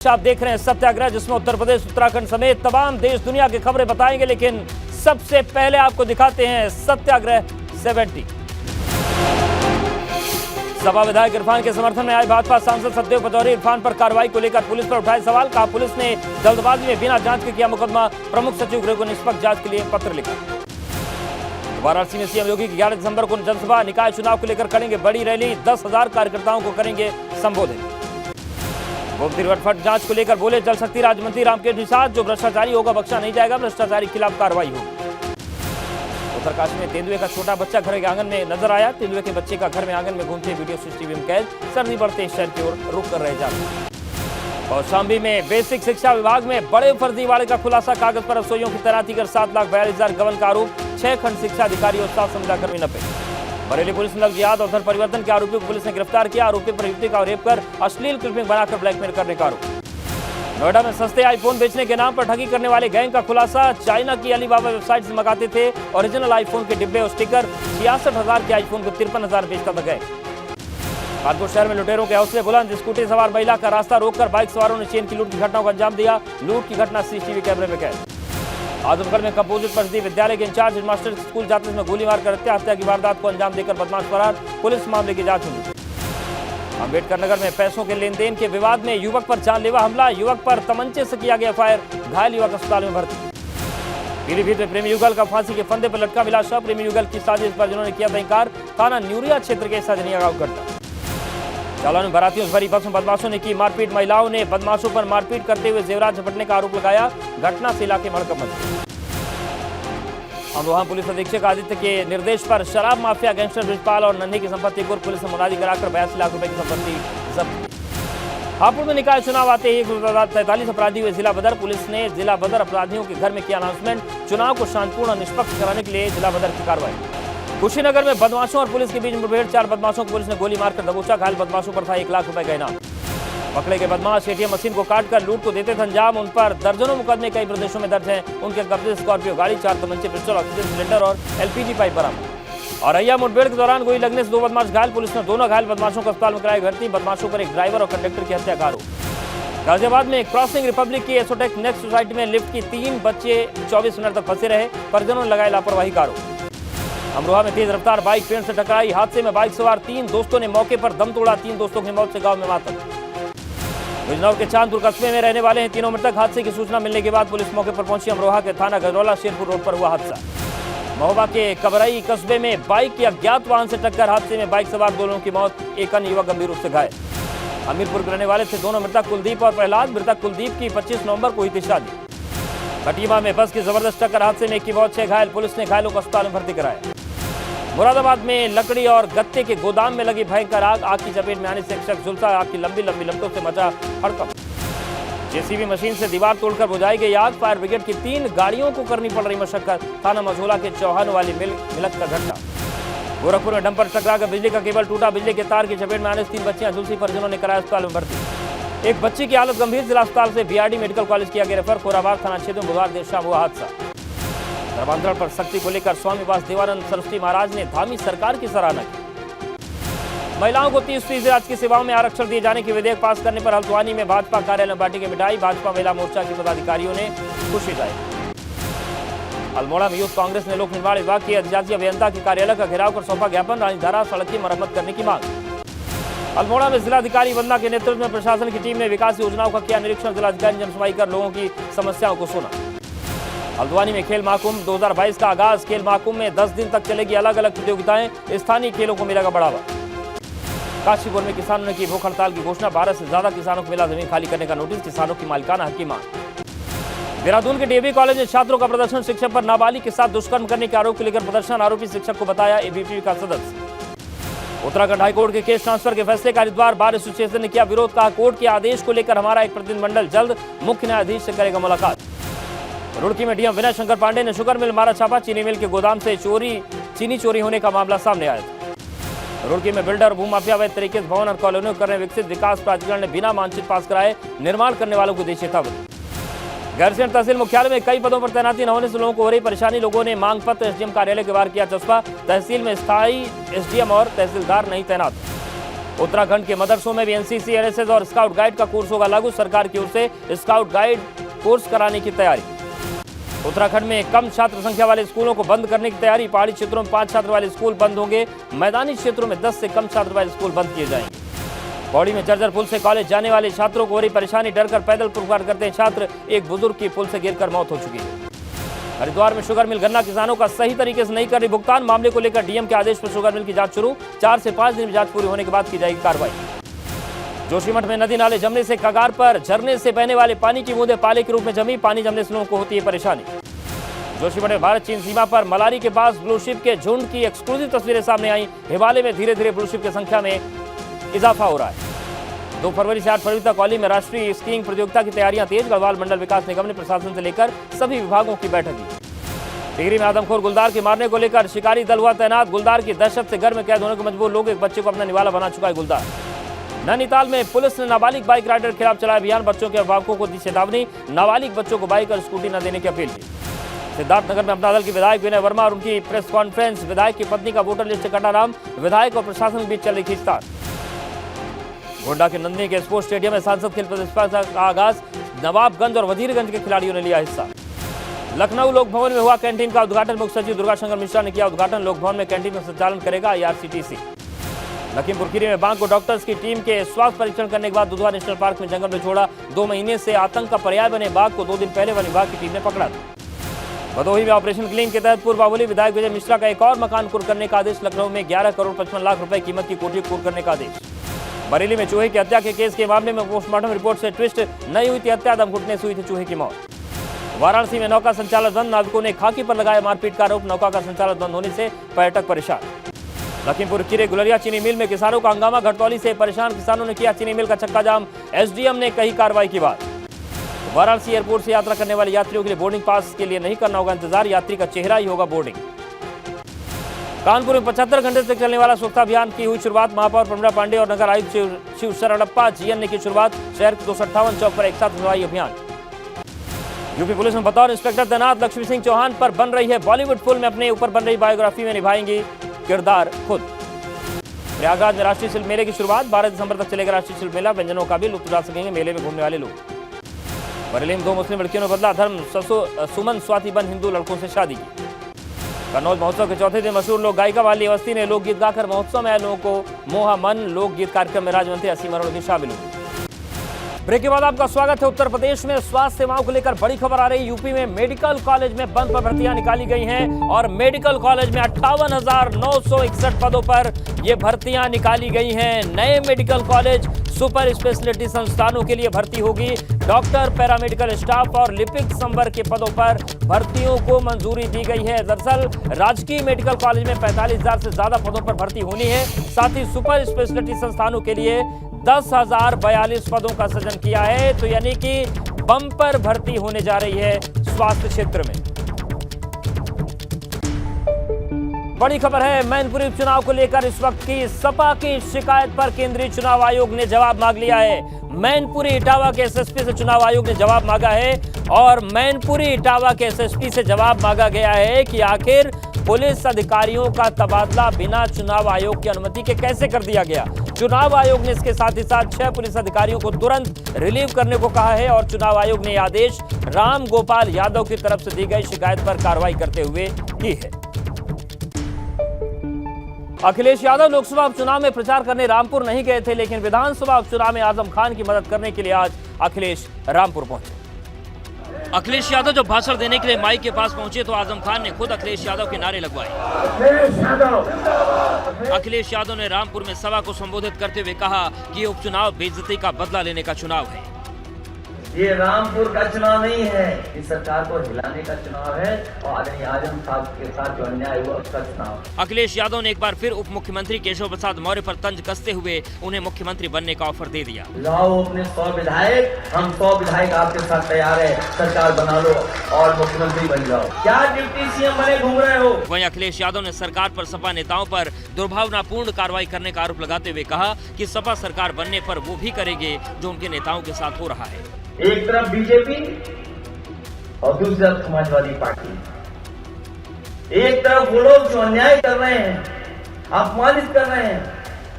आप देख रहे हैं सत्याग्रह, जिसमें उत्तर प्रदेश, उत्तराखंड समेत तमाम देश दुनिया की खबरें बताएंगे, लेकिन सबसे पहले आपको दिखाते हैं सत्याग्रह 70। सपा विधायक इरफान के समर्थन में आए भाजपा सांसद सतदेव पचौरी इरफान पर कार्रवाई को लेकर पुलिस पर उठाए सवाल। कहा पुलिस ने जल्दबाजी में बिना जांच के किया मुकदमा। प्रमुख सचिव गृह को निष्पक्ष जांच के लिए पत्र लिखा। वाराणसी में सीएम योगी 11 दिसंबर को जनसभा, निकाय चुनाव को लेकर करेंगे बड़ी रैली। 10,000 कार्यकर्ताओं को करेंगे संबोधित। गोमती रिवर जांच को लेकर बोले जल शक्ति राज्य मंत्री रामकेश निषाद, जो भ्रष्टाचारी होगा बख्शा नहीं जाएगा, भ्रष्टाचारी के खिलाफ कार्रवाई होगी। उत्तरकाशी में तेंदुए का छोटा बच्चा घर के आंगन में नजर आया। तेंदुए के बच्चे का घर में आंगन में घूमते वीडियो सीसीटीवी में कैद। सर्दी बढ़ते शहर की ओर रुक कर रहे जाते। और शामली में बेसिक शिक्षा विभाग में बड़े फर्जीवाड़े का खुलासा। कागज पर रसोइयों की तैनाती कर 7,42,000 गबन का आरोप। 6 खंड शिक्षा अधिकारी और 7 संविदाकर्मी नपे। बरेली पुलिस ने जिहाद और धर्म परिवर्तन के आरोपियों को पुलिस ने गिरफ्तार किया। आरोपी पर युवती का रेप कर अश्लील क्लिपिंग बनाकर ब्लैकमेल करने का आरोप। नोएडा में सस्ते आईफोन बेचने के नाम पर ठगी करने वाले गैंग का खुलासा। चाइना की अलीबाबा वेबसाइट से मंगाते थे ओरिजिनल आईफोन के डिब्बे और स्टिकर। 66,000 के आईफोन को 53,000 बेचता था गैंग। कानपुर शहर में लुटेरों के हौसले बुलंद। स्कूटी सवार महिला का रास्ता रोककर बाइक सवारों ने चेन की लूट की घटनाओं को अंजाम दिया। लूट की घटना सीसीटीवी कैमरे में कैद। आजमगढ़ में कंपोजिट परिषदीय विद्यालय के इंचार्ज हेडमास्टर स्कूल जाते समय गोली मारकर हत्या की वारदात को अंजाम देकर बदमाश फरार। पुलिस मामले की जांच हुई। अम्बेडकर नगर में पैसों के लेन देन के विवाद में युवक पर जानलेवा हमला। युवक पर तमंचे से किया गया फायर। घायल युवक अस्पताल में भर्ती। पीलीभीत में प्रेमी युगल का फांसी के फंदे पर लटका मिला शव। प्रेमी युगल की साजिश पर जिन्होंने किया था इंकार। थाना न्यूरिया क्षेत्र के सजनिया गांव घटना। जालौन में बारातियों से भरी बस में बदमाशों ने की मारपीट। महिलाओं ने बदमाशों पर मारपीट करते हुए जेवरात झपटने का आरोप लगाया। घटना से इलाके में हड़कंप मच गई। अमरोहा पुलिस अधीक्षक आदित्य के निर्देश पर शराब माफिया गैंगस्टर ब्रिजपाल और नन्हे की संपत्ति को पुलिस ने मुनादी कराकर 82 लाख रुपए की संपत्ति जब्त। हापुड़ में निकाय चुनाव आते ही 43 अपराधी हुए जिला बदर। पुलिस ने जिला बदर अपराधियों के घर में किया अनाउंसमेंट। चुनाव को शांतिपूर्ण और निष्पक्ष कराने के लिए जिला बदर की कार्रवाई। कुशीनगर में बदमाशों और पुलिस के बीच मुठभेड़। 4 बदमाशों को पुलिस ने गोली मारकर दबोचा। घायल बदमाशों पर था 1 लाख रुपए का इनाम। पकड़े गए बदमाश एटीएम मशीन को काटकर लूट को देते थे अंजाम। उन पर दर्जनों मुकदमे कई प्रदेशों में दर्ज हैं। उनके कब्जे स्कॉर्पियो गाड़ी, 4 तमंचे, पिस्टल, ऑक्सीजन सिलेंडर और एलपीजी पाइप बरामद। और अय्या मुठभेड़ के दौरान गोली लगने से 2 बदमाश घायल। पुलिस ने दोनों घायल बदमाशों को अस्पताल में कराई भर्ती। बदमाशों पर एक ड्राइवर और कंडक्टर की हत्या का आरोप। गाजियाबाद में क्रॉसिंग रिपब्लिक की एसोटेक नेक्स्ट सोसाइटी में लिफ्ट की 3 बच्चे 24 मिनट तक फंसे रहे। परिजनों ने लगाई लापरवाही का आरोप। अमरोहा में तेज रफ्तार बाइक पेड़ से टकराई। हादसे में बाइक सवार 3 दोस्तों ने मौके पर दम तोड़ा। 3 दोस्तों की मौत से गांव में मातम। बिजनौर के चांदपुर कस्बे में रहने वाले हैं 3 मृतक। हादसे की सूचना मिलने के बाद पुलिस मौके पर पहुंची। अमरोहा के थाना गजरौला शेरपुर रोड पर हुआ हादसा। महोबा के कबरई कस्बे में बाइक की अज्ञात वाहन से टक्कर। हादसे में बाइक सवार 2 लोगों की मौत, एक अन्य युवक गंभीर रूप से घायल। हमीरपुर के रहने वाले थे 2 मृतक कुलदीप और प्रहलाद। मृतक कुलदीप की 25 नवंबर को हुई थी शादी। कटिया में बस की जबरदस्त टक्कर। हादसे में 1 की मौत, 6 घायल। पुलिस ने घायलों को अस्पताल में भर्ती कराया। मुरादाबाद में लकड़ी और गत्ते के गोदाम में लगी भयंकर आग। आग की चपेट में आने से एक शख्स झुलसा। आग की लंबी लंबी लपटों से मचा हड़कंप। जेसीबी मशीन से दीवार तोड़कर बुझाई गई आग। फायर ब्रिगेड की 3 गाड़ियों को करनी पड़ रही मशक्कत। थाना मझोला के चौहान वाली मिलक का घटना। गोरखपुर में डंपर टकराकर बिजली का केबल टूटा। बिजली के तार की चपेट में आने से 3 बच्चियां झुलसी। परिजनों ने कराया अस्पताल में भर्ती। एक बच्ची की हालत गंभीर। जिला अस्पताल से बीआरडी मेडिकल कॉलेज किया गया रेफर। खोराबाग थाना क्षेत्र में बुधवार देर शाम हुआ हादसा। धर्मांतरण पर सख्ती को लेकर स्वामी वासुदेवानंद सरस्वती महाराज ने धामी सरकार की सराहना की। महिलाओं को 30% राज्य की सेवाओं में आरक्षण दिए जाने की विधेयक पास करने पर हल्द्वानी में भाजपा कार्यालय में बांटी की मिठाई। भाजपा महिला मोर्चा के पदाधिकारियों ने खुशी जाहिर। अल्मोड़ा में यूथ कांग्रेस ने लोक निर्माण विभाग के अधिशासी अभियंता के कार्यालय का घेराव कर सौंपा ज्ञापन। राजधारा सड़क की मरम्मत करने की मांग। अल्मोड़ा में जिलाधिकारी वंदना के नेतृत्व में प्रशासन की टीम ने विकास योजनाओं का किया निरीक्षण। जिलाधिकारी ने जनसुनवाई कर लोगों की समस्याओं को सुना। हल्द्वानी में खेल महाकुंभ 2022 का आगाज। खेल महाकुंभ में 10 दिन तक चलेगी अलग अलग प्रतियोगिताएं। स्थानीय खेलों को मिलेगा बढ़ावा। काशीपुर में किसानों ने की भूख हड़ताल की घोषणा। 12 से ज्यादा किसानों को मिला जमीन खाली करने का नोटिस। किसानों की मालिकाना हक की मांग। देहरादून के डीएवी कॉलेज में छात्रों का प्रदर्शन। शिक्षक पर नाबालिग के साथ दुष्कर्म करने के आरोप को लेकर प्रदर्शन। आरोपी शिक्षक को बताया एबीवीपी का सदस्य। उत्तराखंड हाईकोर्ट के केस ट्रांसफर के फैसले का हरिद्वार बार एसोसिएशन ने किया विरोध। कहा कोर्ट के आदेश को लेकर हमारा एक प्रतिनिधिमंडल जल्द मुख्य न्यायाधीश से करेगा मुलाकात। रुड़की में डीएम विनय शंकर पांडे ने शुगर मिल मारा छापा। चीनी मिल के गोदाम से चीनी चोरी होने का मामला सामने आया था। रुड़की में बिल्डर भूमाफिया अवैध तरीके से भवन और कॉलोनियों कर रहे विकसित विकास प्राधिकरण ने बिना मानचित्र पास कराए निर्माण करने वालों को दी चेतावनी। गैरसैंण तहसील मुख्यालय में कई पदों पर तैनाती न होने से लोगों को हो रही परेशानी। लोगों ने मांग पत्र एसडीएम कार्यालय के बाहर किया चस्पा। तहसील में स्थायी एसडीएम और तहसीलदार नहीं तैनात। उत्तराखंड के मदरसों में भी एनसीसी, एनएसएस और स्काउट गाइड का कोर्स होगा लागू। सरकार की ओर से स्काउट गाइड कोर्स कराने की तैयारी। उत्तराखंड में कम छात्र संख्या वाले स्कूलों को बंद करने की तैयारी। पहाड़ी क्षेत्रों में 5 छात्र वाले स्कूल बंद होंगे। मैदानी क्षेत्रों में 10 से कम छात्र वाले स्कूल बंद किए जाएंगे। पौड़ी में जर्जर पुल से कॉलेज जाने वाले छात्रों को हो रही परेशानी, डरकर पैदल पुकार करते हैं छात्र। एक बुजुर्ग की पुल से गिरकर मौत हो चुकी है। हरिद्वार में शुगर मिल गन्ना किसानों का सही तरीके से नहीं कर रही भुगतान। मामले को लेकर डीएम के आदेश पर शुगर मिल की जांच शुरू। 4 से 5 दिन में जांच पूरी होने के बाद की जाएगी कार्रवाई। जोशीमठ में नदी नाले जमने से कगार पर, झरने से बहने वाले पानी की बूंदें पाले के रूप में जमी। पानी जमने से लोगों को होती है परेशानी। जोशीमठ में भारत चीन सीमा पर मलारी के पास ब्लू शिप के झुंड की एक्सक्लूसिव तस्वीरें सामने आई। हिमालय में धीरे धीरे ब्लू शिप की संख्या में इजाफा हो रहा है। 2 फरवरी से 8 फरवरी तक औली में राष्ट्रीय स्कीइंग प्रतियोगिता की तैयारियां तेज। गढ़वाल मंडल विकास निगम ने प्रशासन से लेकर सभी विभागों की बैठक की। टिहरी में आदमखोर गुलदार के मारने को लेकर शिकारी दल हुआ तैनात। गुलदार की दहशत से घर में कैद होने को मजबूर लोग। एक बच्चे को अपना निवाला बना चुका है गुलदार। नैनीताल में पुलिस ने नाबालिग बाइक राइडर के खिलाफ चलाया अभियान। बच्चों के अभिभावकों को दी चेतावनी। नाबालिग बच्चों को बाइक और स्कूटी न देने की अपील की। सिद्धार्थनगर में अपना दल की विधायक विनय वर्मा और उनकी प्रेस कॉन्फ्रेंस। विधायक की पत्नी का वोटर लिस्ट कटा नाम। विधायक और प्रशासन के बीच चल रही खींचतान। गोड्डा के नंदिनी के स्पोर्ट्स स्टेडियम में सांसद खेल प्रतिस्पर्धा का आगाज। नवाबगंज और वजीरगंज के खिलाड़ियों ने लिया हिस्सा। लखनऊ लोक भवन में हुआ कैंटीन का उद्घाटन। मुख्य सचिव दुर्गा शंकर मिश्रा ने किया उद्घाटन। लोक भवन में कैंटीन का संचालन करेगा IRCTC। लखीमपुर खीरी में बाघ को डॉक्टर्स की टीम के स्वास्थ्य परीक्षण करने के बाद दुधवा नेशनल पार्क में जंगल में छोड़ा। 2 महीने से आतंक का पर्याय बने बाघ को 2 दिन पहले वन विभाग की टीम ने पकड़ा था। भदोही में ऑपरेशन क्लीन के तहत पूर्व बाहुबली विधायक विजय मिश्रा का एक और मकान कुर्क करने का आदेश। लखनऊ में 11 करोड़ 55 लाख रुपए कीमत की कोठी कुर्क करने का आदेश। बरेली में चूहे की हत्या के केस के मामले में पोस्टमार्टम रिपोर्ट से ट्विस्ट। नहीं हुई थी हत्या, दम घुटने से हुई थी चूहे की मौत। वाराणसी में नौका संचालन बंद। नाविकों ने खाकी पर लगाया मारपीट का आरोप। नौका का संचालन बंद होने से पर्यटक परेशान। लखीमपुर खीरी गुलरिया चीनी मिल में किसानों का हंगामा। घटतौली से परेशान किसानों ने किया चीनी मिल का चक्का जाम। SDM ने कही कार्रवाई की बात। वाराणसी एयरपोर्ट से यात्रा करने वाले यात्रियों के लिए बोर्डिंग पास के लिए नहीं करना होगा इंतजार। यात्री का चेहरा ही होगा बोर्डिंग। कानपुर में 75 घंटे तक चलने वाला स्वच्छता अभियान की हुई शुरुआत। महापौर प्रमिला पांडे और नगर आयुक्त शिव शरणप्पा GN ने की शुरुआत। शहर के 258 चौक पर एक साथ हवाई अभियान। यूपी पुलिस में बतौर इंस्पेक्टर तैनात लक्ष्मी सिंह चौहान पर बन रही है बॉलीवुड फिल्म। अपने ऊपर बन रही बायोग्राफी में निभाएंगी किरदार खुद। प्रयागराज में राष्ट्रीय शिल्प मेले की शुरुआत। 12 दिसंबर तक चलेगा राष्ट्रीय शिल्प मेला। व्यंजनों का भी लुत्फ उठा सकेंगे मेले में घूमने वाले लोग। बरेली में 2 मुस्लिम लड़कियों ने बदला धर्म। सुमन स्वाति बन हिंदू लड़कों से शादी की। कन्नौज महोत्सव के चौथे दिन मशहूर लोक गायिका वाली अवस्थी ने लोकगीत गाकर महोत्सव में आए लोगों को मोहा मन। लोकगीत कार्यक्रम में राज्य मंत्री असीम अरोड़ा भी शामिल हुए। ब्रेक के बाद आपका स्वागत है। उत्तर प्रदेश में स्वास्थ्य सेवाओं को लेकर बड़ी खबर आ रही है। यूपी में मेडिकल कॉलेज में बंद पर भर्तियां निकाली गई हैं और मेडिकल कॉलेज में 58,961 पदों पर ये भर्तियां निकाली गई हैं। नए मेडिकल कॉलेज सुपर स्पेशलिटी संस्थानों के लिए भर्ती होगी। डॉक्टर, पैरामेडिकल स्टाफ और लिपिक संवर्ग के पदों पर भर्तियों को मंजूरी दी गई है। दरअसल राजकीय मेडिकल कॉलेज में 45,000 से ज्यादा पदों पर भर्ती होनी है। साथ ही सुपर स्पेशलिटी संस्थानों के लिए 10,042 पदों का सृजन किया है। तो यानी कि बम्पर भर्ती होने जा रही है स्वास्थ्य क्षेत्र में। बड़ी खबर है मैनपुरी उपचुनाव को लेकर इस वक्त की सपा की शिकायत पर केंद्रीय चुनाव आयोग ने जवाब मांग लिया है। मैनपुरी इटावा के SSP से चुनाव आयोग ने जवाब मांगा है और मैनपुरी इटावा के SSP से जवाब मांगा गया है कि आखिर पुलिस अधिकारियों का तबादला बिना चुनाव आयोग की अनुमति के कैसे कर दिया गया। चुनाव आयोग ने इसके साथ ही साथ 6 पुलिस अधिकारियों को तुरंत रिलीव करने को कहा है और चुनाव आयोग ने आदेश राम गोपाल यादव की तरफ से दी गई शिकायत पर कार्रवाई करते हुए की है। अखिलेश यादव लोकसभा उपचुनाव में प्रचार करने रामपुर नहीं गए थे, लेकिन विधानसभा उपचुनाव में आजम खान की मदद करने के लिए आज अखिलेश रामपुर पहुंचे। अखिलेश यादव जब भाषण देने के लिए माइक के पास पहुंचे तो आजम खान ने खुद अखिलेश यादव के नारे लगवाए। अखिलेश यादव ने रामपुर में सभा को संबोधित करते हुए कहा कि उपचुनाव बेइज्जती का बदला लेने का चुनाव है। ये रामपुर का चुनाव नहीं है, इस सरकार को हिलाने का चुनाव है और आदरणीय आजम साहब के साथ जो अन्याय हुआ उसका चुनाव। अखिलेश यादव ने एक बार फिर उप मुख्यमंत्री केशव प्रसाद मौर्य पर तंज कसते हुए उन्हें मुख्यमंत्री बनने का ऑफर दे दिया। लाओ अपने 100 विधायक, हम 100 विधायक आपके साथ तैयार है, सरकार बना लो और मुख्यमंत्री बन जाओ। क्या डिप्टी CM बने घूम रहे हो। वहीं अखिलेश यादव ने सरकार पर सपा नेताओं पर दुर्भावनापूर्ण कार्रवाई करने का आरोप लगाते हुए कहा कि सपा सरकार बनने पर वो भी करेंगे जो उनके नेताओं के साथ हो रहा है। एक तरफ बीजेपी और दूसरी तरफ समाजवादी पार्टी, एक तरफ वो लोग जो अन्याय कर रहे हैं, अपमानित कर रहे हैं,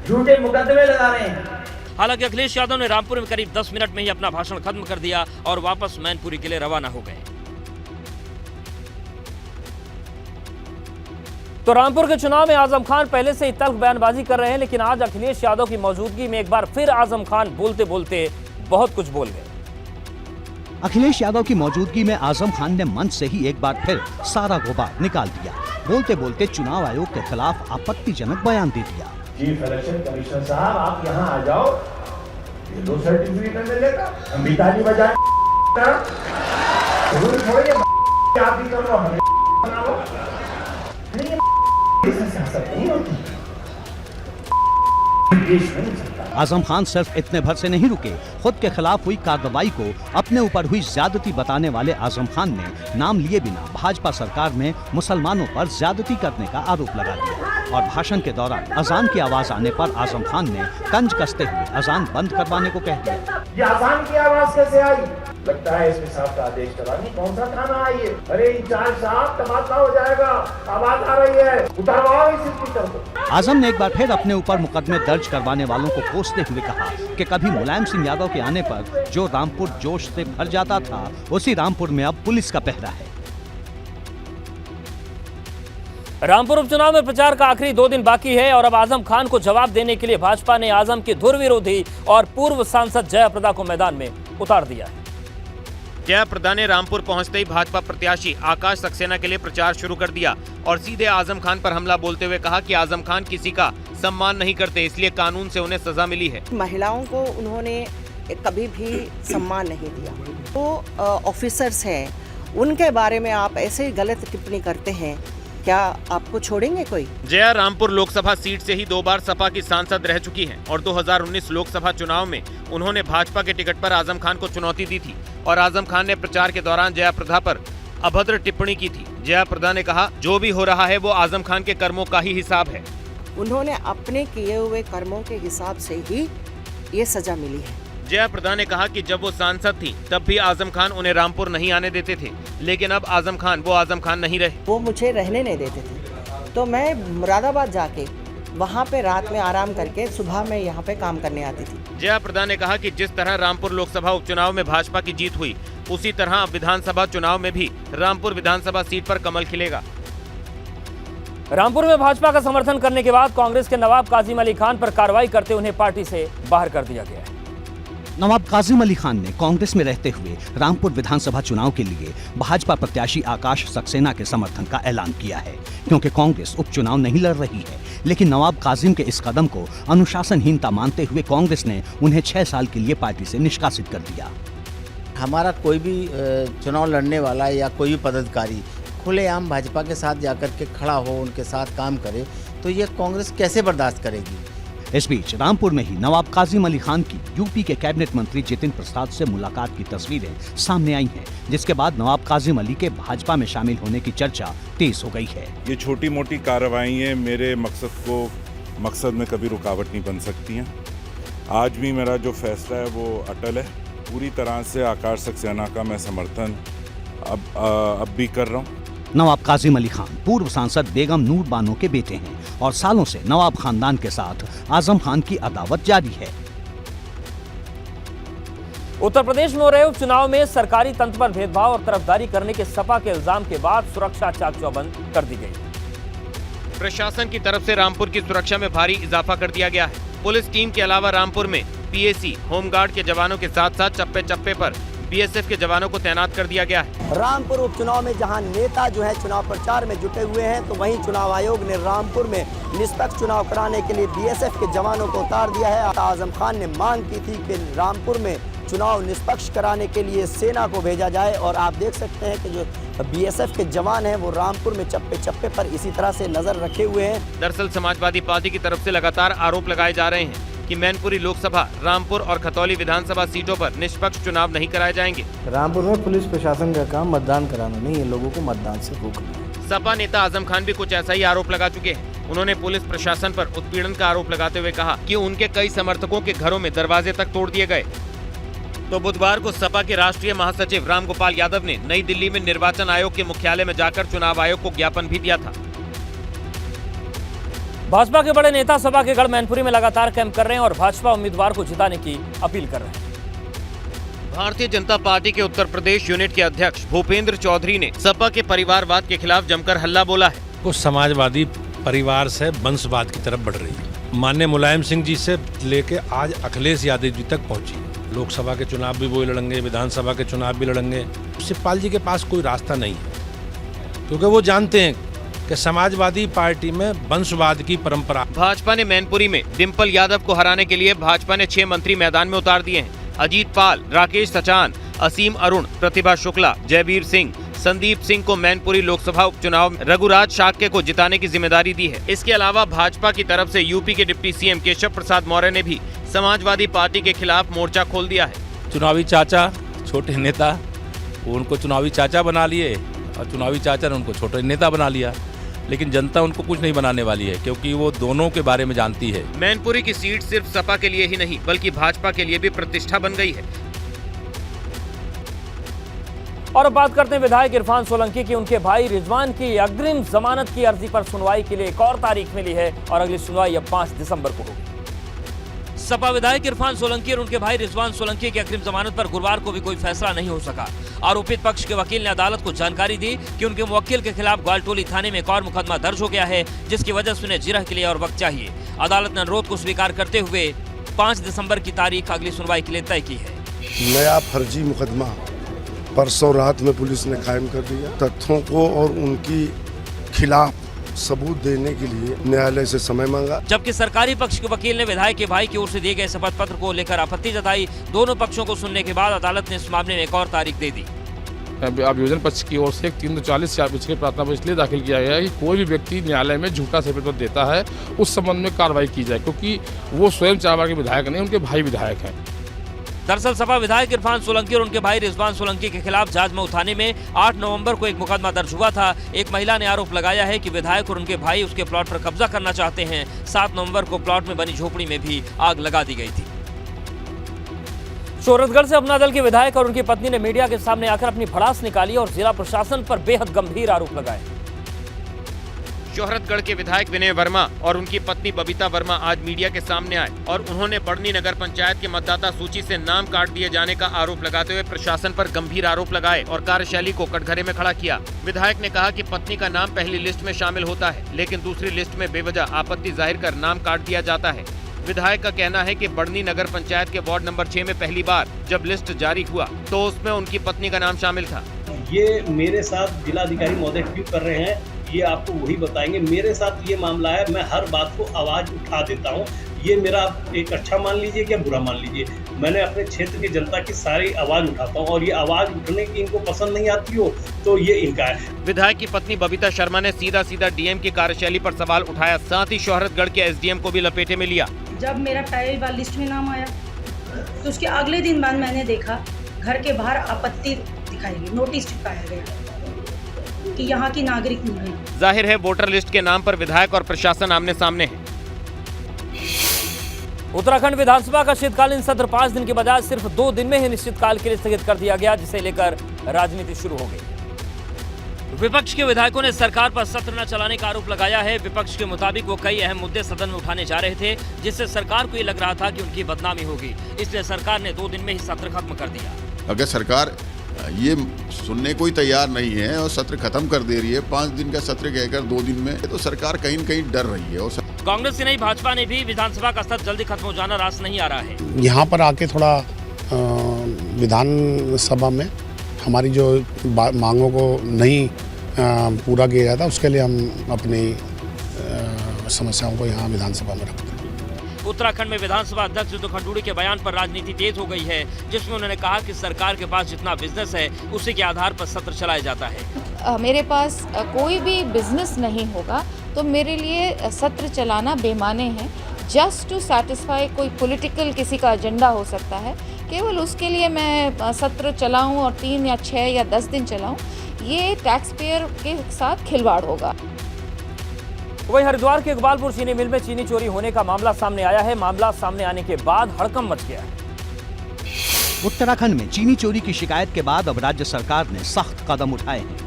झूठे मुकदमे लगा रहे हैं। हालांकि अखिलेश यादव ने रामपुर में करीब 10 मिनट में ही अपना भाषण खत्म कर दिया और वापस मैनपुरी के लिए रवाना हो गए। तो रामपुर के चुनाव में आजम खान पहले से ही तल्ख बयानबाजी कर रहे हैं, लेकिन आज अखिलेश यादव की मौजूदगी में एक बार फिर आजम खान बोलते बोलते बहुत कुछ बोल गए। अखिलेश यादव की मौजूदगी में आजम खान ने मंच से ही एक बार फिर सारा गुबार निकाल दिया। बोलते बोलते चुनाव आयोग के खिलाफ आपत्तिजनक बयान दे दिया। चीफ इलेक्शन कमिश्नर साहब, आप यहाँ आ जाओ, ये दो सर्टिफिकेट मिलेगा, हम भी ताली बजाएं। थोड़ी आप भी कर लो, सियासत नहीं होती, देश में नहीं चलता। आजम खान सिर्फ इतने भर से नहीं रुके, खुद के खिलाफ हुई कार्रवाई को अपने ऊपर हुई ज्यादती बताने वाले आजम खान ने नाम लिए बिना भाजपा सरकार में मुसलमानों पर ज्यादती करने का आरोप लगा दिया और भाषण के दौरान अजान की आवाज आने पर आजम खान ने तंज कसते हुए अजान बंद करवाने को कह दिया। ये अजान की आवाज कैसे आई? लगता है इसमें साहब का आदेश चला नहीं, कौन सा खाना है ये? अरे इंचार्ज साहब, तबादला हो जाएगा, आवाज आ रही है, उतारवाओ इस स्पीकर को। आजम ने एक बार फिर अपने ऊपर मुकदमे दर्ज करवाने वालों को कोसते हुए कहा कि कभी मुलायम सिंह यादव के आने पर जो रामपुर जोश से भर जाता था, उसी रामपुर में अब पुलिस का पहरा है। रामपुर उपचुनाव में प्रचार का आखिरी 2 दिन बाकी है और अब आजम खान को जवाब देने के लिए भाजपा ने आजम के धुर विरोधी और पूर्व सांसद जयाप्रदा को मैदान में उतार दिया है। जयाप्रदा ने रामपुर पहुंचते ही भाजपा प्रत्याशी आकाश सक्सेना के लिए प्रचार शुरू कर दिया और सीधे आजम खान पर हमला बोलते हुए कहा कि आजम खान किसी का सम्मान नहीं करते, इसलिए कानून से उन्हें सजा मिली है। महिलाओं को उन्होंने कभी भी सम्मान नहीं दिया। तो ऑफिसर्स हैं, उनके बारे में आप ऐसे गलत टिप्पणी करते हैं, क्या आपको छोड़ेंगे कोई? जया रामपुर लोकसभा सीट से ही 2 बार सपा की सांसद रह चुकी हैं और 2019 लोकसभा चुनाव में उन्होंने भाजपा के टिकट पर आजम खान को चुनौती दी थी और आजम खान ने प्रचार के दौरान जयाप्रदा पर अभद्र टिप्पणी की थी। जयाप्रदा ने कहा, जो भी हो रहा है वो आजम खान के कर्मों का ही हिसाब है। उन्होंने अपने किए हुए कर्मों के हिसाब से ही ये सजा मिली है। जयाप्रदा ने कहा कि जब वो सांसद थी तब भी आजम खान उन्हें रामपुर नहीं आने देते थे, लेकिन अब आजम खान वो आजम खान नहीं रहे। वो मुझे रहने नहीं देते थे, तो मैं मुरादाबाद जाके वहाँ पे रात में आराम करके सुबह में यहाँ पे काम करने आती थी। जयाप्रदा ने कहा कि जिस तरह रामपुर लोकसभा उपचुनाव में भाजपा की जीत हुई, उसी तरह अब विधानसभा चुनाव में भी रामपुर विधानसभा सीट पर कमल खिलेगा। रामपुर में भाजपा का समर्थन करने के बाद कांग्रेस के नवाब काजिम अली खान पर कार्रवाई करते उन्हें पार्टी से बाहर कर दिया गया है। नवाब काजिम अली खान ने कांग्रेस में रहते हुए रामपुर विधानसभा चुनाव के लिए भाजपा प्रत्याशी आकाश सक्सेना के समर्थन का ऐलान किया है, क्योंकि कांग्रेस उपचुनाव नहीं लड़ रही है। लेकिन नवाब काजिम के इस कदम को अनुशासनहीनता मानते हुए कांग्रेस ने उन्हें 6 साल के लिए पार्टी से निष्कासित कर दिया। हमारा कोई भी चुनाव लड़ने वाला या कोई भी पदाधिकारी खुलेआम भाजपा के साथ जाकर के खड़ा हो, उनके साथ काम करे, तो ये कांग्रेस कैसे बर्दाश्त करेगी? इस बीच रामपुर में ही नवाब काजिम अली खान की यूपी के कैबिनेट मंत्री जितिन प्रसाद से मुलाकात की तस्वीरें सामने आई हैं, जिसके बाद नवाब काजिम अली के भाजपा में शामिल होने की चर्चा तेज हो गई है। ये छोटी मोटी कार्रवाइयाँ मेरे मकसद में कभी रुकावट नहीं बन सकती हैं। आज भी मेरा जो फैसला है वो अटल है। पूरी तरह से आकाश सक्सेना का मैं समर्थन अब भी कर रहा हूँ। नवाब काजिम अली खान पूर्व सांसद बेगम नूर बानो के बेटे हैं और सालों से नवाब खानदान के साथ आजम खान की अदावत जारी है। उत्तर प्रदेश में हो रहे उपचुनाव में सरकारी तंत्र पर भेदभाव और तरफदारी करने के सपा के इल्जाम के बाद सुरक्षा चाक चौबंद कर दी गई। प्रशासन की तरफ से रामपुर की सुरक्षा में भारी इजाफा कर दिया गया है। पुलिस टीम के अलावा रामपुर में पीएसी, होमगार्ड के जवानों के साथ साथ चप्पे चप्पे पर बीएसएफ के जवानों को तैनात कर दिया गया है। रामपुर उपचुनाव में जहां नेता जो है चुनाव प्रचार में जुटे हुए हैं, तो वहीं चुनाव आयोग ने रामपुर में निष्पक्ष चुनाव कराने के लिए बीएसएफ के जवानों को उतार दिया है। आजम खान ने मांग की थी कि रामपुर में चुनाव निष्पक्ष कराने के लिए सेना को भेजा जाए और आप देख सकते हैं कि जो बीएसएफ के जवान हैं वो रामपुर में चप्पे चप्पे पर इसी तरह से नजर रखे हुए हैं। दरअसल समाजवादी पार्टी की तरफ से लगातार आरोप लगाए जा रहे हैं कि मैनपुरी लोकसभा, रामपुर और खतौली विधानसभा सीटों पर निष्पक्ष चुनाव नहीं कराए जाएंगे। रामपुर में पुलिस प्रशासन का काम मतदान कराना नहीं है, लोगों को मतदान से रोकना। सपा नेता आजम खान भी कुछ ऐसा ही आरोप लगा चुके हैं। उन्होंने पुलिस प्रशासन पर उत्पीड़न का आरोप लगाते हुए कहा कि उनके कई समर्थकों के घरों में दरवाजे तक तोड़ दिए गए। तो बुधवार को सपा के राष्ट्रीय महासचिव रामगोपाल यादव ने नई दिल्ली में निर्वाचन आयोग के मुख्यालय में जाकर चुनाव आयोग को ज्ञापन भी दिया था। भाजपा के बड़े नेता सपा के गढ़ मैनपुरी में लगातार कैंप कर रहे हैं और भाजपा उम्मीदवार को जिताने की अपील कर रहे हैं। भारतीय जनता पार्टी के उत्तर प्रदेश यूनिट के अध्यक्ष भूपेंद्र चौधरी ने सपा के परिवारवाद के खिलाफ जमकर हल्ला बोला है। कुछ समाजवादी परिवार से वंशवाद की तरफ बढ़ रही है। माननीय मुलायम सिंह जी से लेके आज अखिलेश यादव जी तक पहुंची। लोकसभा के चुनाव भी वो लड़ेंगे, विधानसभा के चुनाव भी लड़ेंगे। शिवपाल जी के पास कोई रास्ता नहीं है, क्योंकि वो जानते हैं कि समाजवादी पार्टी में वंशवाद की परंपरा। भाजपा ने मैनपुरी में डिम्पल यादव को हराने के लिए भाजपा ने 6 मंत्री मैदान में उतार दिए हैं। अजीत पाल, राकेश सचान, असीम अरुण, प्रतिभा शुक्ला, जयवीर सिंह, संदीप सिंह को मैनपुरी लोकसभा उपचुनाव में रघुराज शाक्य को जिताने की जिम्मेदारी दी है। इसके अलावा भाजपा की तरफ से यूपी के डिप्टी सीएम केशव प्रसाद मौर्य ने भी समाजवादी पार्टी के खिलाफ मोर्चा खोल दिया है। चुनावी चाचा, छोटे नेता, उनको चुनावी चाचा बना लिए और चुनावी चाचा ने उनको छोटे नेता बना लिया, लेकिन जनता उनको कुछ नहीं बनाने वाली है, क्योंकि वो दोनों के बारे में जानती है। मैनपुरी की सीट सिर्फ सपा के लिए ही नहीं बल्कि भाजपा के लिए भी प्रतिष्ठा बन गई है। और अब बात करते हैं विधायक इरफान सोलंकी की। उनके भाई रिजवान की अग्रिम जमानत की अर्जी पर सुनवाई के लिए एक और तारीख मिली है और अगली सुनवाई अब 5 दिसंबर को होगी। सपा विधायक इरफान सोलंकी और उनके भाई रिजवान सोलंकी की अग्रिम जमानत पर गुरुवार को भी कोई फैसला नहीं हो सका। आरोपित पक्ष के वकील ने अदालत को जानकारी दी कि उनके मुवक्किल के खिलाफ ग्वालटोली थाने में एक और मुकदमा दर्ज हो गया है, जिसकी वजह से उन्हें जिरह के लिए और वक्त चाहिए। अदालत ने अनुरोध को स्वीकार करते हुए 5 दिसंबर की तारीख अगली सुनवाई के लिए तय की है। नया फर्जी मुकदमा परसों रात में पुलिस ने कायम कर दिया। तथ्यों को और उनकी खिलाफ सबूत देने के लिए न्यायालय से समय मांगा। जबकि सरकारी पक्ष के वकील ने विधायक के भाई की ओर से दिए गए शपथ पत्र को लेकर आपत्ति जताई। दोनों पक्षों को सुनने के बाद अदालत ने इस मामले में एक और तारीख दे दी। अभियोजन पक्ष की ओर से 340 की प्रार्थना पत्र इसलिए दाखिल किया गया है कि कोई भी व्यक्ति न्यायालय में झूठा शपथ पत्र देता है उस संबंध में कार्रवाई की जाए, क्योंकि वो स्वयं चावड़ा के विधायक नहीं, उनके भाई विधायक हैं। दरअसल सपा विधायक इरफान सोलंकी और उनके भाई रिजवान सोलंकी के खिलाफ जाजमऊ थाने में 8 नवंबर को एक मुकदमा दर्ज हुआ था। एक महिला ने आरोप लगाया है कि विधायक और उनके भाई उसके प्लॉट पर कब्जा करना चाहते हैं। 7 नवंबर को प्लॉट में बनी झोपड़ी में भी आग लगा दी गई थी। शोहरतगढ़ से अपना दल के विधायक और उनकी पत्नी ने मीडिया के सामने आकर अपनी भड़ास निकाली और जिला प्रशासन पर बेहद गंभीर आरोप लगाए। शोहरतगढ़ के विधायक विनय वर्मा और उनकी पत्नी बबीता वर्मा आज मीडिया के सामने आए और उन्होंने बढ़नी नगर पंचायत के मतदाता सूची से नाम काट दिए जाने का आरोप लगाते हुए प्रशासन पर गंभीर आरोप लगाए और कार्यशैली को कटघरे में खड़ा किया। विधायक ने कहा कि पत्नी का नाम पहली लिस्ट में शामिल होता है, लेकिन दूसरी लिस्ट में बेवजह आपत्ति जाहिर कर नाम काट दिया जाता है। विधायक का कहना है कि बढ़नी नगर पंचायत के वार्ड नंबर 6 में पहली बार जब लिस्ट जारी हुआ तो उसमें उनकी पत्नी का नाम शामिल था। ये मेरे साथ जिलाधिकारी महोदय क्यों कर रहे हैं, ये आपको वही बताएंगे। मेरे साथ ये मामला है, मैं हर बात को आवाज उठा देता हूँ। ये मेरा एक अच्छा मान लीजिए या बुरा मान लीजिए, मैंने अपने क्षेत्र की जनता की सारी आवाज उठाता हूँ और ये आवाज उठने की इनको पसंद नहीं आती हो तो ये इनका है। विधायक की पत्नी बबीता शर्मा ने सीधा डीएम की कार्यशैली पर सवाल उठाया, साथ ही शोहरतगढ़ के एसडीएम को भी लपेटे में लिया। जब मेरा पहली बार लिस्ट में नाम आया तो उसके अगले दिन बाद मैंने देखा घर के बाहर आपत्ति दिखाई गई, नोटिस चिपकाया गया कि यहाँ की नागरिक नहीं है। जाहिर है वोटर लिस्ट के नाम पर विधायक और प्रशासन आमने सामने है। उत्तराखंड विधानसभा का शीतकालीन सत्र 5 दिन के बजाय सिर्फ 2 दिन में ही निश्चित काल के लिए स्थगित कर दिया गया, जिसे लेकर राजनीति शुरू हो गई। विपक्ष के विधायकों ने सरकार पर सत्र न चलाने का आरोप लगाया है। विपक्ष के मुताबिक वो कई अहम मुद्दे सदन में उठाने जा रहे थे, जिससे सरकार को ये लग रहा था कि उनकी बदनामी होगी, इसलिए सरकार ने 2 दिन में ही सत्र खत्म कर दिया। अगर सरकार ये सुनने को ही तैयार नहीं है और सत्र खत्म कर दे रही है, 5 दिन का सत्र कहकर 2 दिन में, तो सरकार कहीं न कहीं डर रही है। और कांग्रेस से नहीं भाजपा ने भी विधानसभा का सत्र जल्दी खत्म हो जाना रास नहीं आ रहा है। यहाँ पर आके थोड़ा विधानसभा में हमारी जो मांगों को नहीं पूरा किया जाता, उसके लिए हम अपनी समस्याओं को यहाँ विधानसभा में रखते हैं। उत्तराखंड में विधानसभा अध्यक्ष रितु खंडूड़ी के बयान पर राजनीति तेज हो गई है, जिसमें उन्होंने कहा कि सरकार के पास जितना बिजनेस है उसी के आधार पर सत्र चलाया जाता है। मेरे पास कोई भी बिजनेस नहीं होगा तो मेरे लिए सत्र चलाना बेमाने है। जस्ट टू सैटिस्फाई कोई पॉलिटिकल किसी का एजेंडा हो सकता है, केवल उसके लिए मैं सत्र चलाऊं और 3 या 6 या 10 दिन चलाऊं, ये टैक्स पेयर के साथ खिलवाड़ होगा। वहीं हरिद्वार के इकबालपुर चीनी मिल में चीनी चोरी होने का मामला सामने आया है। मामला सामने आने के बाद हड़कंप मच गया है। उत्तराखंड में चीनी चोरी की शिकायत के बाद अब राज्य सरकार ने सख्त कदम उठाए हैं।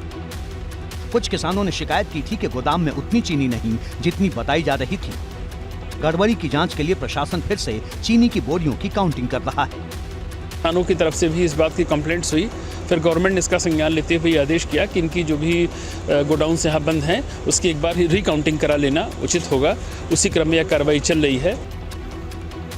कुछ किसानों ने शिकायत की थी कि गोदाम में उतनी चीनी नहीं जितनी बताई जा रही थी। गड़बड़ी की जांच के लिए प्रशासन फिर से चीनी की बोरियों की काउंटिंग कर रहा है। किसानों की तरफ से भी इस बात की कंप्लेंट्स हुई, फिर गवर्नमेंट ने इसका संज्ञान लेते हुए आदेश किया कि इनकी जो भी गोडाउन से यहाँ बंद हैं उसकी एक बार रिकाउंटिंग करा लेना उचित होगा। उसी क्रम में यह कार्रवाई चल रही है।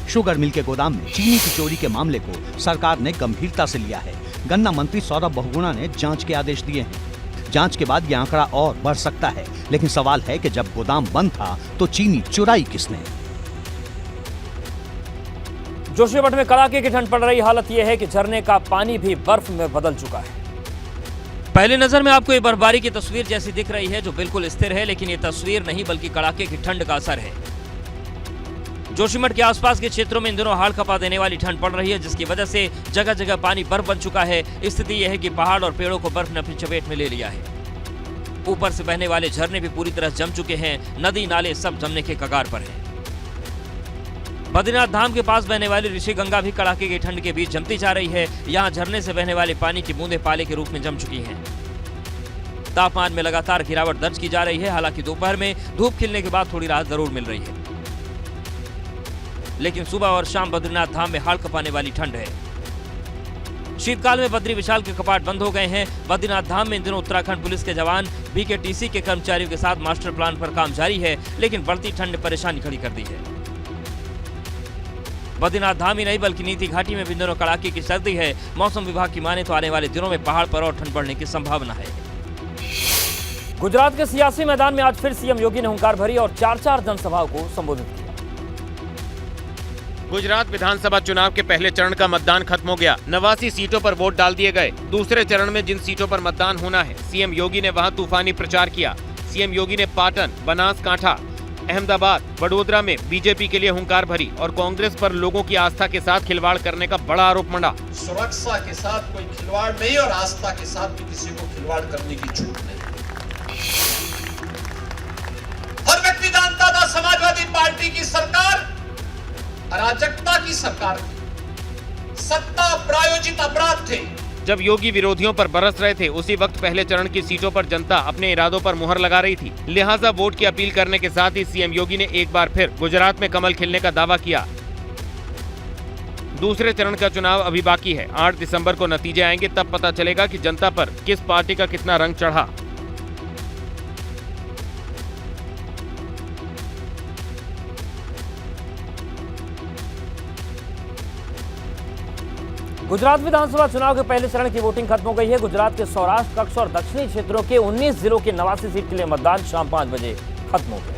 शुगर मिल के गोदाम में चीनी की चोरी के मामले को सरकार ने गंभीरता से लिया है। गन्ना मंत्री सौरभ बहुगुणा ने जांच के आदेश दिए हैं। जांच के बाद यह आंकड़ा और बढ़ सकता है, लेकिन सवाल है कि जब गोदाम बंद था तो चीनी चुराई किसने। जोशीमठ में कड़ाके की ठंड पड़ रही। हालत यह है कि झरने का पानी भी बर्फ में बदल चुका है। पहली नजर में आपको ये बर्फबारी की तस्वीर जैसी दिख रही है जो बिल्कुल स्थिर है, लेकिन ये तस्वीर नहीं बल्कि कड़ाके की ठंड का असर है। जोशीमठ के आसपास के क्षेत्रों में इन दिनों हाड़ कपा देने वाली ठंड पड़ रही है, जिसकी वजह से जगह जगह पानी बर्फ बन चुका है। स्थिति यह है कि पहाड़ और पेड़ों को बर्फ ने अपनी चपेट में ले लिया है। ऊपर से बहने वाले झरने भी पूरी तरह जम चुके हैं। नदी नाले सब जमने के कगार पर हैं। बद्रीनाथ धाम के पास बहने वाली ऋषि गंगा भी कड़ाके की ठंड के बीच जमती जा रही है। यहाँ झरने से बहने वाले पानी की बूंदें पाले के रूप में जम चुकी हैं। तापमान में लगातार गिरावट दर्ज की जा रही है। हालांकि दोपहर में धूप खिलने के बाद थोड़ी राहत जरूर मिल रही है, लेकिन सुबह और शाम बद्रीनाथ धाम में हाड़ कपाने वाली ठंड है। शीतकाल में बद्री विशाल के कपाट बंद हो गए हैं। बद्रीनाथ धाम में इन दिनों उत्तराखंड पुलिस के जवान बीकेटीसी के कर्मचारियों के साथ मास्टर प्लान पर काम जारी है, लेकिन बढ़ती ठंड ने परेशानी खड़ी कर दी है। बद्रीनाथ धाम ही नहीं बल्कि नीति घाटी में भी इन दिनों कड़ाके की सर्दी है। मौसम विभाग की माने तो आने वाले दिनों में पहाड़ पर और ठंड बढ़ने की संभावना है। गुजरात के सियासी मैदान में आज फिर सीएम योगी ने हुंकार भरी और 4 जनसभाओं को संबोधित किया। गुजरात विधानसभा चुनाव के पहले चरण का मतदान खत्म हो गया। 89 सीटों पर वोट डाल दिए गए। दूसरे चरण में जिन सीटों पर मतदान होना है, सीएम योगी ने वहां तूफानी प्रचार किया। सीएम योगी ने पाटन, बनासकांठा, अहमदाबाद, वडोदरा में बीजेपी के लिए हुंकार भरी और कांग्रेस पर लोगों की आस्था के साथ खिलवाड़ करने का बड़ा आरोप मंडा। सुरक्षा के साथ कोई खिलवाड़ नहीं और आस्था के साथ भी किसी को खिलवाड़ करने की छूट नहीं। हर व्यक्ति जानता था समाजवादी पार्टी की सरकार अराजकता की सरकार थी, सत्ता प्रायोजित अपराध थे। जब योगी विरोधियों पर बरस रहे थे, उसी वक्त पहले चरण की सीटों पर जनता अपने इरादों पर मुहर लगा रही थी। लिहाजा वोट की अपील करने के साथ ही सीएम योगी ने एक बार फिर गुजरात में कमल खिलने का दावा किया। दूसरे चरण का चुनाव अभी बाकी है। 8 दिसंबर को नतीजे आएंगे, तब पता चलेगा कि जनता पर किस पार्टी का कितना रंग चढ़ा। गुजरात विधानसभा चुनाव के पहले चरण की वोटिंग खत्म हो गई है। गुजरात के सौराष्ट्र, कच्छ और दक्षिणी क्षेत्रों के 19 जिलों के 89 सीट के लिए मतदान शाम 5 बजे खत्म हो गया।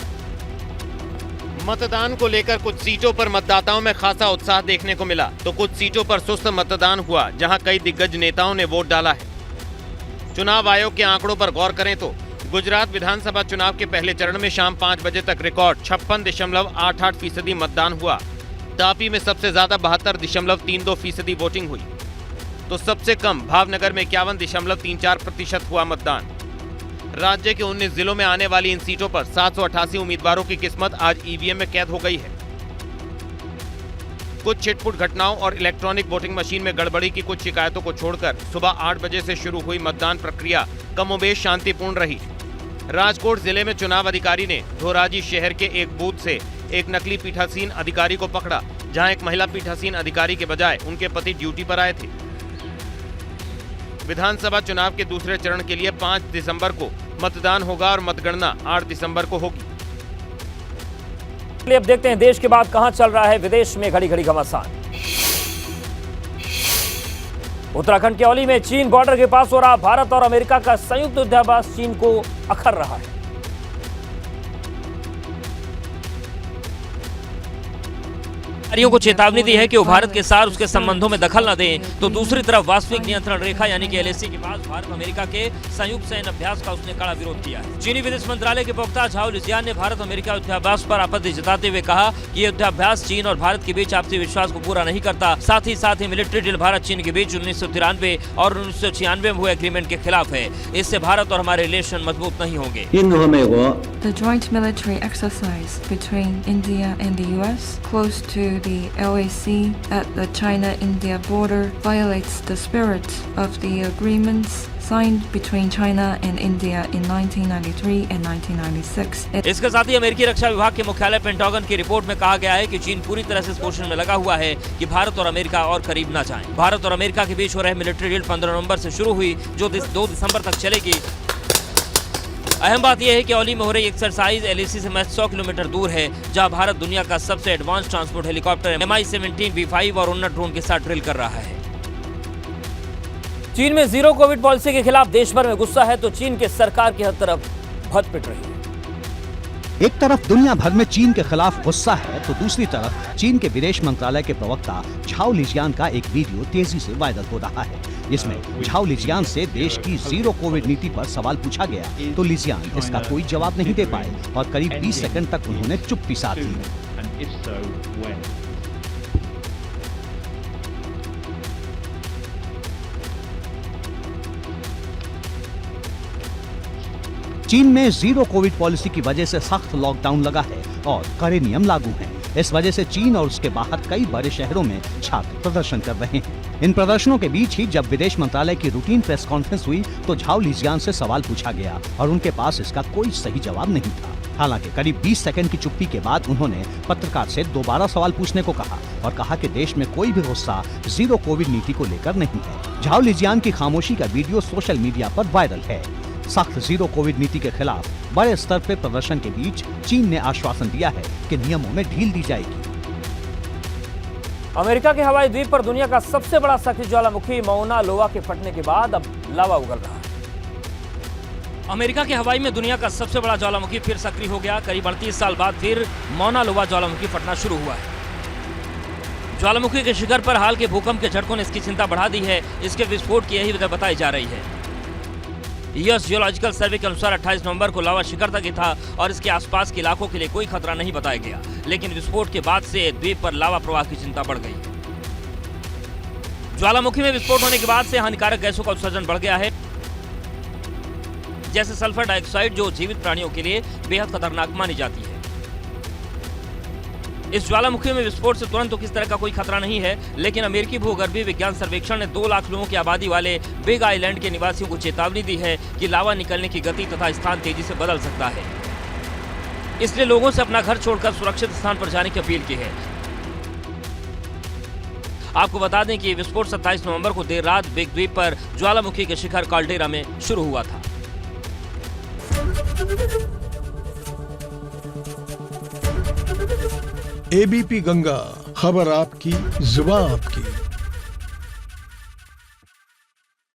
मतदान को लेकर कुछ सीटों पर मतदाताओं में खासा उत्साह देखने को मिला, तो कुछ सीटों पर सुस्त मतदान हुआ, जहां कई दिग्गज नेताओं ने वोट डाला है। चुनाव आयोग के आंकड़ों पर गौर करें तो गुजरात विधानसभा चुनाव के पहले चरण में शाम 5 बजे तक रिकॉर्ड 56.88% मतदान हुआ। तापी में सबसे ज्यादा 72.32% वोटिंग हुई, तो सबसे कम भावनगर में 51.34% हुआ मतदान। राज्य के 19 जिलों में आने वाली इन सीटों पर 788 उम्मीदवारों की किस्मत आज ईवीएम में कैद हो गई है। कुछ छिटपुट घटनाओं और इलेक्ट्रॉनिक वोटिंग मशीन में गड़बड़ी की कुछ शिकायतों को छोड़कर सुबह 8 बजे से शुरू हुई मतदान प्रक्रिया कमोबेश शांतिपूर्ण रही। राजकोट जिले में चुनाव अधिकारी ने धोराजी शहर के एक बूथ से एक नकली पीठासीन अधिकारी को पकड़ा, जहां एक महिला पीठासीन अधिकारी के बजाय उनके पति ड्यूटी पर आए थे। विधानसभा चुनाव के दूसरे चरण के लिए 5 दिसंबर को मतदान होगा और मतगणना 8 दिसंबर को होगी। अब देखते हैं देश के बाद कहां चल रहा है विदेश में घड़ी घड़ी घमासान। उत्तराखंड के औली में चीन बॉर्डर के पास हो रहा भारत और अमेरिका का संयुक्त युद्धाभ्यास चीन को अखर रहा है। अधिकारियों को चेतावनी दी है कि वो भारत के साथ उसके संबंधों में दखल न दें, तो दूसरी तरफ वास्तविक नियंत्रण रेखा यानी कि एलएसी के पास भारत अमेरिका के संयुक्त सैन्य अभ्यास का उसने कड़ा विरोध किया है। चीनी विदेश मंत्रालय के प्रवक्ता झाओ लिजियान ने भारत अमेरिका युद्धाभ्यास पर आपत्ति जताते हुए कहा कि ये युद्धाभ्यास चीन और भारत के बीच आपसी विश्वास को पूरा नहीं करता, साथ ही मिलिट्री डील भारत चीन के बीच 1993 और 1996 में हुए एग्रीमेंट के खिलाफ है। इससे भारत और हमारे रिलेशन मजबूत नहीं होंगे। The joint military exercise between India and the US close to the LAC at the China-India border violates the spirit of the agreements signed between China and India in 1993 and 1996. इसके साथ ही अमेरिकी रक्षा विभाग के मुख्यालय pentagon की report में कहा गया है कि चीन पूरी तरह से इस कोशिश में लगा हुआ है कि भारत और अमेरिका और करीब न जाएं। भारत और अमेरिका के बीच हो रहे मिलिट्री डील 15 नवंबर से शुरू हुई, जो 2 दिसंबर तक चलेगी। अहम बात यह है कि औली में हो रही एक्सरसाइज LAC से महज 100 किलोमीटर दूर है, जहां भारत दुनिया का सबसे advance transport helicopter MI-17 V5 और उन्नत ड्रोन के साथ ड्रिल कर रहा है। चीन में जीरो कोविड पॉलिसी के खिलाफ देश भर में गुस्सा है, तो चीन के सरकार की हर तरफ भत पिट रही है। एक तरफ दुनिया भर में चीन के खिलाफ गुस्सा है, तो दूसरी तरफ चीन के विदेश मंत्रालय के प्रवक्ता झाओ लिजियान का एक वीडियो तेजी से वायरल हो रहा है। इसमें झाओ लिजियान से देश की जीरो कोविड नीति पर सवाल पूछा गया, तो लिजियान इसका कोई जवाब नहीं दे पाए और करीब 20 सेकंड तक उन्होंने चुप्पी साध ली। चीन में जीरो कोविड पॉलिसी की वजह से सख्त लॉकडाउन लगा है और कड़े नियम लागू हैं। इस वजह से चीन और उसके बाहर कई बड़े शहरों में छात्र प्रदर्शन कर रहे हैं। इन प्रदर्शनों के बीच ही जब विदेश मंत्रालय की रूटीन प्रेस कॉन्फ्रेंस हुई, तो झाओ लिजियान से सवाल पूछा गया और उनके पास इसका कोई सही जवाब नहीं था। हालांकि करीब 20 सेकंड की चुप्पी के बाद उन्होंने पत्रकार से दोबारा सवाल पूछने को कहा और कहा कि देश में कोई भी गुस्सा जीरो कोविड नीति को लेकर नहीं है। झाओ लिजियान की खामोशी का वीडियो सोशल मीडिया पर वायरल है। सख्त जीरो कोविड नीति के खिलाफ बड़े स्तर पर प्रदर्शन के बीच चीन ने आश्वासन दिया है कि नियमों में ढील दी जाएगी। अमेरिका के हवाई द्वीप पर दुनिया का सबसे बड़ा सक्रिय ज्वालामुखी मौना लोवा के फटने के बाद अब लावा उगल रहा है। अमेरिका के हवाई में दुनिया का सबसे बड़ा ज्वालामुखी फिर सक्रिय हो गया। करीब 38 साल बाद फिर मौना लोवा ज्वालामुखी फटना शुरू हुआ है। ज्वालामुखी के शिखर पर हाल के भूकंप के झटकों ने इसकी चिंता बढ़ा दी है। इसके विस्फोट की यही वजह बताई जा रही है। यूएस जियोलॉजिकल सर्वे के अनुसार 28 नवंबर को लावा शिखर तक ही था और इसके आसपास के इलाकों के लिए कोई खतरा नहीं बताया गया, लेकिन विस्फोट के बाद से द्वीप पर लावा प्रवाह की चिंता बढ़ गई। ज्वालामुखी में विस्फोट होने के बाद से हानिकारक गैसों का उत्सर्जन बढ़ गया है, जैसे सल्फर डाइऑक्साइड, जो जीवित प्राणियों के लिए बेहद खतरनाक मानी जाती है। इस ज्वालामुखी में विस्फोट से तुरंत तो किस तरह का कोई खतरा नहीं है, लेकिन अमेरिकी भूगर्भीय विज्ञान सर्वेक्षण ने 2 लाख लोगों की आबादी वाले बिग आइलैंड के निवासियों को चेतावनी दी है कि लावा निकलने की गति तथा स्थान तेजी से बदल सकता है। इसलिए लोगों से अपना घर छोड़कर सुरक्षित स्थान पर जाने की अपील की है। आपको बता दें कि विस्फोट 27 नवंबर को देर रात बिग द्वीप पर ज्वालामुखी के शिखर काल्डेरा में शुरू हुआ था। ABP गंगा, खबर आपकी, जुबान आपकी।